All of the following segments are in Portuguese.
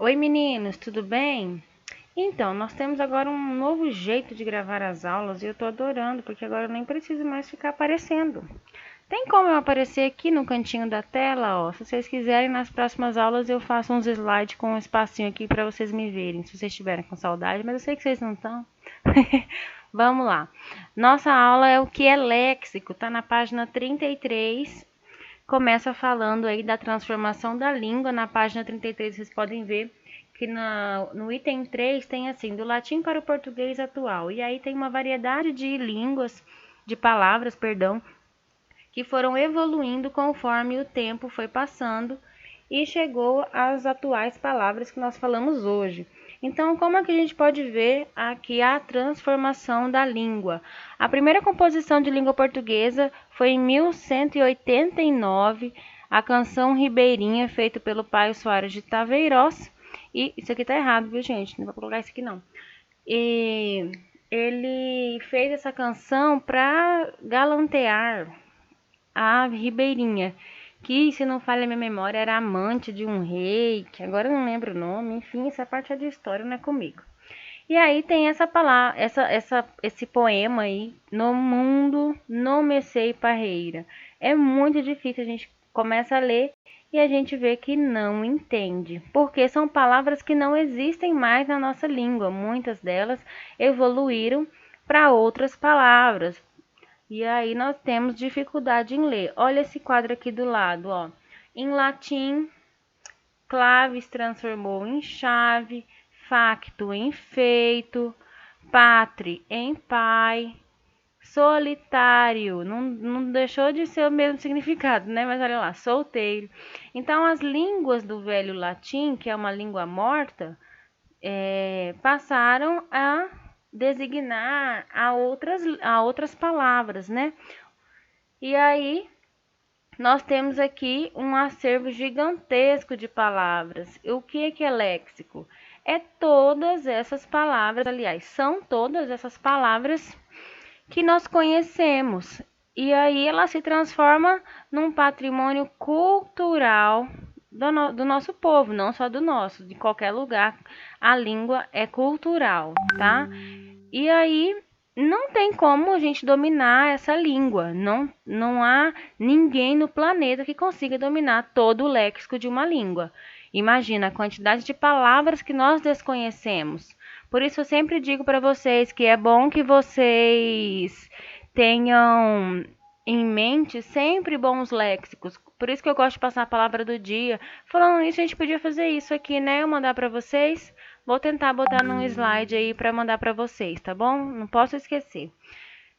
Oi meninos, tudo bem? Então, nós temos agora um novo jeito de gravar as aulas e eu tô adorando, porque agora eu nem preciso mais ficar aparecendo. Tem como eu aparecer aqui no cantinho da tela, ó. Se vocês quiserem, nas próximas aulas eu faço uns slides com um espacinho aqui para vocês me verem, se vocês estiverem com saudade, mas eu sei que vocês não estão. Vamos lá. Nossa aula é o que é léxico, tá na página 33. Começa falando aí da transformação da língua. Na página 33 vocês podem ver que no item 3 tem assim, do latim para o português atual. E aí tem uma variedade de línguas, de palavras, perdão, que foram evoluindo conforme o tempo foi passando e chegou às atuais palavras que nós falamos hoje. Então, como é que a gente pode ver aqui a transformação da língua? A primeira composição de língua portuguesa foi em 1189, a canção Ribeirinha, feita pelo Paio Soares de Taveiroz. E isso aqui tá errado, viu, gente? Não vou colocar isso aqui, não. E ele fez essa canção para galantear a Ribeirinha, que, se não falha a minha memória, era amante de um rei, que agora eu não lembro o nome, enfim, essa parte é de história, não é comigo. E aí tem essa palavra, esse poema aí, No Mundo não me sei parreira. É muito difícil, a gente começa a ler e a gente vê que não entende, porque são palavras que não existem mais na nossa língua, muitas delas evoluíram para outras palavras, e aí nós temos dificuldade em ler. Olha esse quadro aqui do lado, ó. Em latim, clave se transformou em chave, facto em feito, patre em pai, solitário, não deixou de ser o mesmo significado, né? Mas olha lá, solteiro. Então, as línguas do velho latim, que é uma língua morta, passaram a designar a outras palavras, né? E aí, nós temos aqui um acervo gigantesco de palavras. O que é léxico? É todas essas palavras, aliás, são todas essas palavras que nós conhecemos. E aí ela se transforma num patrimônio cultural do nosso povo, não só do nosso, de qualquer lugar. A língua é cultural, tá? E aí não tem como a gente dominar essa língua. Não há ninguém no planeta que consiga dominar todo o léxico de uma língua. Imagina a quantidade de palavras que nós desconhecemos. Por isso eu sempre digo para vocês que é bom que vocês tenham em mente sempre bons léxicos. Por isso que eu gosto de passar a palavra do dia. Falando nisso, a gente podia fazer isso aqui, né? Eu mandar para vocês. Vou tentar botar num slide aí para mandar para vocês, tá bom? Não posso esquecer.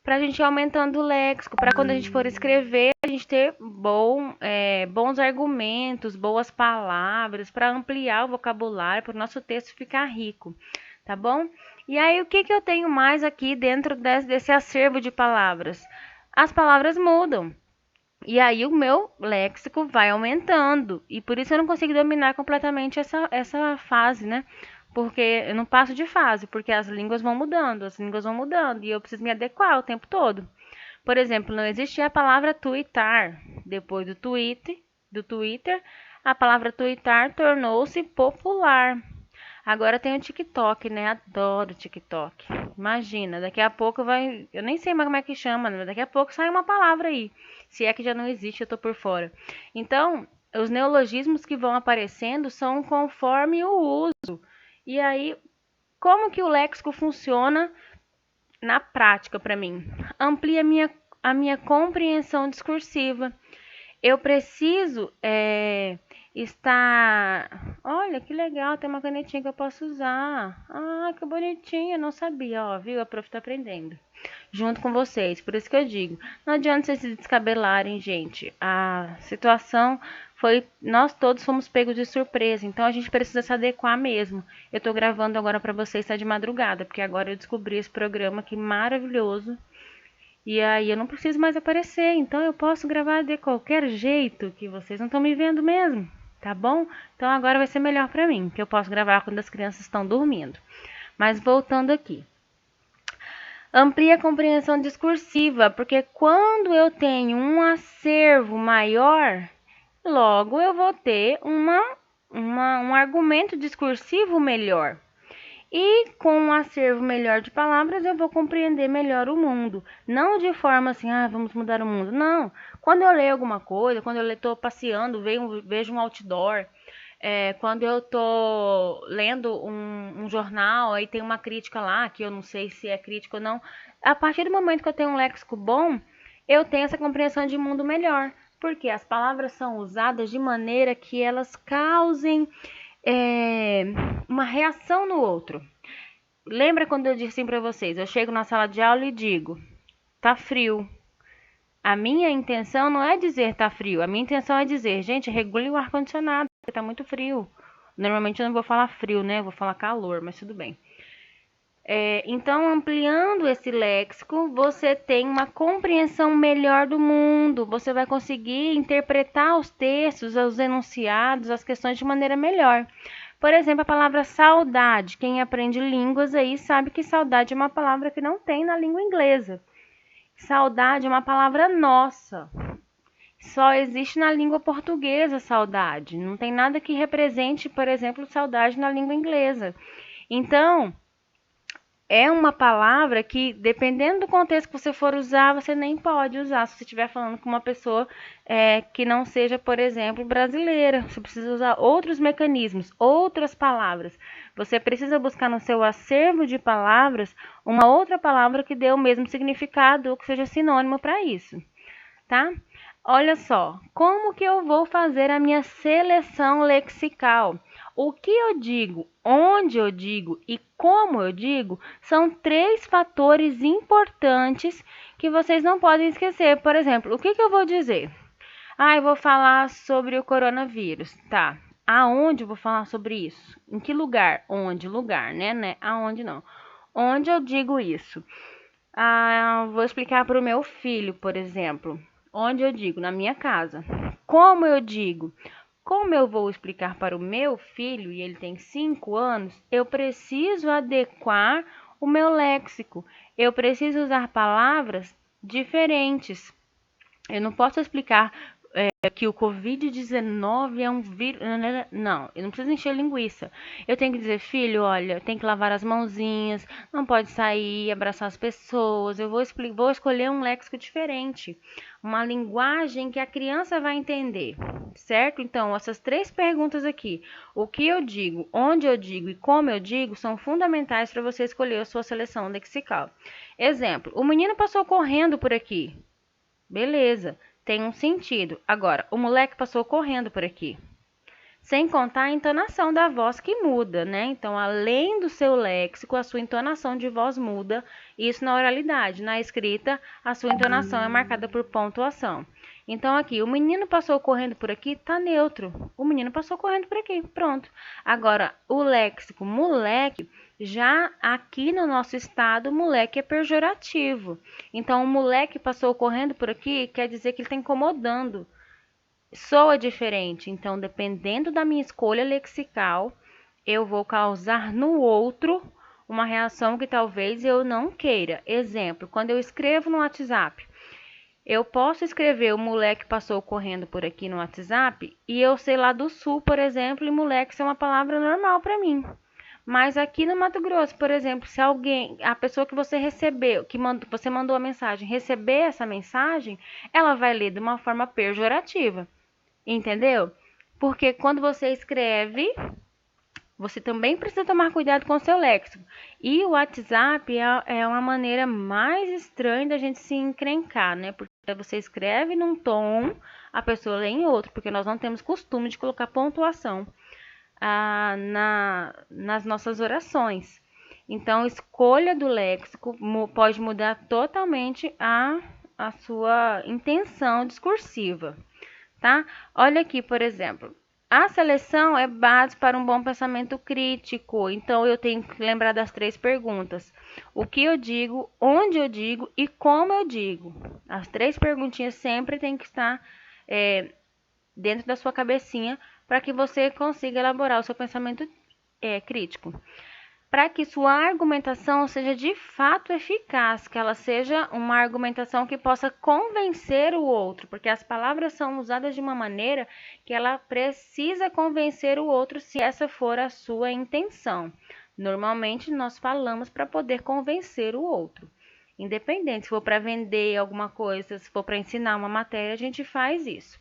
Pra gente ir aumentando o léxico, para quando a gente for escrever, a gente ter bons argumentos, boas palavras, para ampliar o vocabulário, para o nosso texto ficar rico, tá bom? E aí, o que eu tenho mais aqui dentro desse acervo de palavras? As palavras mudam. E aí o meu léxico vai aumentando. E por isso eu não consigo dominar completamente essa fase, né? Porque eu não passo de fase, porque as línguas vão mudando, e eu preciso me adequar o tempo todo. Por exemplo, não existia a palavra twittar. Depois do Twitter, a palavra twittar tornou-se popular. Agora tem o TikTok, né? Adoro o TikTok. Imagina, daqui a pouco vai. Eu nem sei mais como é que chama, né? Mas daqui a pouco sai uma palavra aí. Se é que já não existe, eu tô por fora. Então, os neologismos que vão aparecendo são conforme o uso. E aí, como que o léxico funciona na prática para mim? Amplia a minha compreensão discursiva. Eu preciso estar. Olha que legal, tem uma canetinha que eu posso usar. Ah, que bonitinha, não sabia, ó, viu? A prof tá aprendendo junto com vocês. Por isso que eu digo, não adianta vocês se descabelarem, gente. A situação foi, nós todos fomos pegos de surpresa, então a gente precisa se adequar mesmo. Eu tô gravando agora para vocês, tá de madrugada, porque agora eu descobri esse programa aqui maravilhoso. E aí eu não preciso mais aparecer, então eu posso gravar de qualquer jeito, que vocês não estão me vendo mesmo, tá bom? Então agora vai ser melhor para mim, que eu posso gravar quando as crianças estão dormindo. Mas voltando aqui. Amplia a compreensão discursiva, porque quando eu tenho um acervo maior, logo eu vou ter um argumento discursivo melhor. E com um acervo melhor de palavras, eu vou compreender melhor o mundo. Não de forma assim, vamos mudar o mundo. Não. Quando eu leio alguma coisa, quando eu estou passeando, vejo um outdoor, quando eu estou lendo um jornal, aí tem uma crítica lá, que eu não sei se é crítica ou não. A partir do momento que eu tenho um léxico bom, eu tenho essa compreensão de mundo melhor. Porque as palavras são usadas de maneira que elas causem uma reação no outro. Lembra quando eu disse assim para vocês? Eu chego na sala de aula e digo, tá frio. A minha intenção não é dizer tá frio. A minha intenção é dizer, gente, regule o ar-condicionado, porque tá muito frio. Normalmente eu não vou falar frio, né? Eu vou falar calor, mas tudo bem. Então, ampliando esse léxico, você tem uma compreensão melhor do mundo. Você vai conseguir interpretar os textos, os enunciados, as questões de maneira melhor. Por exemplo, a palavra saudade. Quem aprende línguas aí sabe que saudade é uma palavra que não tem na língua inglesa. Saudade é uma palavra nossa. Só existe na língua portuguesa saudade. Não tem nada que represente, por exemplo, saudade na língua inglesa. Então, é uma palavra que, dependendo do contexto que você for usar, você nem pode usar. Se você estiver falando com uma pessoa que não seja, por exemplo, brasileira, você precisa usar outros mecanismos, outras palavras. Você precisa buscar no seu acervo de palavras uma outra palavra que dê o mesmo significado ou que seja sinônimo para isso, tá? Olha só, como que eu vou fazer a minha seleção lexical? O que eu digo, onde eu digo e como eu digo são 3 fatores importantes que vocês não podem esquecer. Por exemplo, o que eu vou dizer? Eu vou falar sobre o coronavírus, tá? Aonde eu vou falar sobre isso? Em que lugar? Onde? Lugar, né? Aonde não? Onde eu digo isso? Vou explicar para o meu filho, por exemplo. Onde eu digo? Na minha casa. Como eu digo? Como eu vou explicar para o meu filho, e ele tem 5 anos, eu preciso adequar o meu léxico. Eu preciso usar palavras diferentes. Eu não posso explicar que o Covid-19 é um vírus. Não, eu não preciso encher linguiça. Eu tenho que dizer, filho, olha, tem que lavar as mãozinhas, não pode sair, abraçar as pessoas. Eu vou escolher um léxico diferente, uma linguagem que a criança vai entender, certo? Então, essas 3 perguntas aqui, o que eu digo, onde eu digo e como eu digo, são fundamentais para você escolher a sua seleção lexical. Exemplo, o menino passou correndo por aqui. Beleza, tem um sentido. Agora, o moleque passou correndo por aqui. Sem contar a entonação da voz que muda, né? Então, além do seu léxico, a sua entonação de voz muda. Isso na oralidade. Na escrita, a sua entonação é marcada por pontuação. Então, aqui, o menino passou correndo por aqui, tá neutro. O menino passou correndo por aqui, pronto. Agora, o léxico moleque, já aqui no nosso estado, moleque é pejorativo. Então, o moleque passou correndo por aqui, quer dizer que ele está incomodando. Soa diferente, então dependendo da minha escolha lexical, eu vou causar no outro uma reação que talvez eu não queira. Exemplo, quando eu escrevo no WhatsApp, eu posso escrever o moleque passou correndo por aqui no WhatsApp e eu sei lá do sul, por exemplo, e moleque é uma palavra normal para mim. Mas aqui no Mato Grosso, por exemplo, se a pessoa que você recebeu, você mandou a mensagem, receber essa mensagem, ela vai ler de uma forma pejorativa. Entendeu? Porque quando você escreve, você também precisa tomar cuidado com o seu léxico. E o WhatsApp é uma maneira mais estranha da gente se encrencar, né? Porque você escreve num tom, a pessoa lê em outro, porque nós não temos costume de colocar pontuação nas nossas orações. Então, escolha do léxico pode mudar totalmente a sua intenção discursiva. Tá? Olha aqui, por exemplo, a seleção é base para um bom pensamento crítico. Então, eu tenho que lembrar das 3 perguntas. O que eu digo, onde eu digo e como eu digo. As 3 perguntinhas sempre tem que estar dentro da sua cabecinha para que você consiga elaborar o seu pensamento crítico. para que sua argumentação seja de fato eficaz, que ela seja uma argumentação que possa convencer o outro, porque as palavras são usadas de uma maneira que ela precisa convencer o outro se essa for a sua intenção. Normalmente nós falamos para poder convencer o outro. Independente, se for para vender alguma coisa, se for para ensinar uma matéria, a gente faz isso,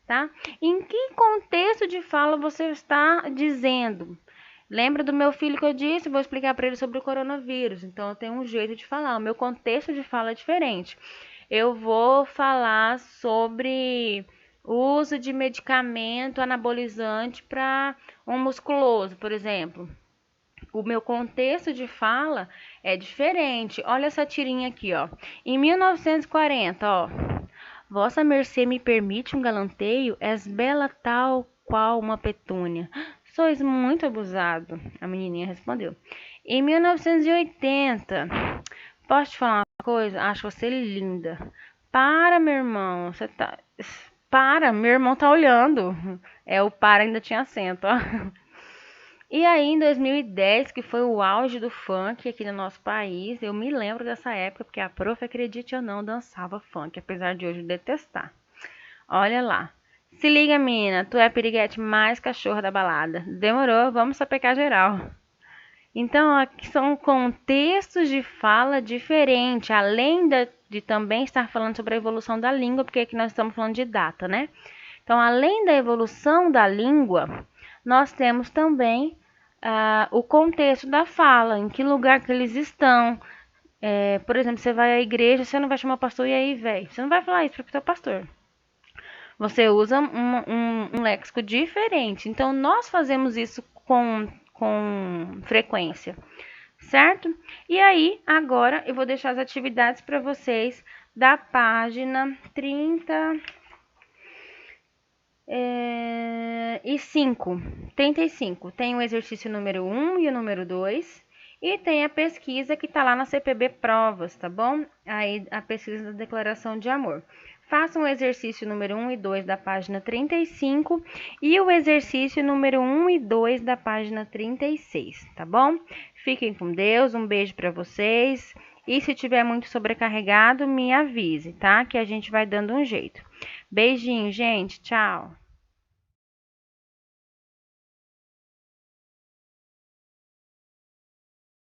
tá? Em que contexto de fala você está dizendo? Lembra do meu filho que eu disse? Vou explicar para ele sobre o coronavírus. Então, eu tenho um jeito de falar. O meu contexto de fala é diferente. Eu vou falar sobre o uso de medicamento anabolizante para um musculoso, por exemplo. O meu contexto de fala é diferente. Olha essa tirinha aqui, ó. Em 1940, ó. Vossa mercê me permite um galanteio? És bela tal qual uma petúnia. Sois muito abusado, a menininha respondeu. Em 1980, posso te falar uma coisa? Acho você linda. Para, meu irmão, você tá... Para, meu irmão tá olhando. É, o para ainda tinha acento, ó. E aí, em 2010, que foi o auge do funk aqui no nosso país, eu me lembro dessa época, porque a prof, acredite ou não, dançava funk, apesar de hoje eu detestar. Olha lá. Se liga, mina, tu é a piriguete mais cachorra da balada. Demorou, vamos sapecar geral. Então, aqui são contextos de fala diferentes, além de também estar falando sobre a evolução da língua, porque aqui nós estamos falando de data, né? Então, além da evolução da língua, nós temos também o contexto da fala, em que lugar que eles estão. Por exemplo, você vai à igreja, você não vai chamar o pastor e aí, velho. Você não vai falar isso para o seu pastor. Você usa um léxico diferente. Então, nós fazemos isso com frequência, certo? E aí, agora eu vou deixar as atividades para vocês da página 35. Tem o exercício número 1 e o número 2. E tem a pesquisa que está lá na CPB Provas, tá bom? Aí a pesquisa da declaração de amor. Façam o exercício número 1 e 2 da página 35 e o exercício número 1 e 2 da página 36, tá bom? Fiquem com Deus, um beijo para vocês. E se tiver muito sobrecarregado, me avise, tá? Que a gente vai dando um jeito. Beijinho, gente. Tchau.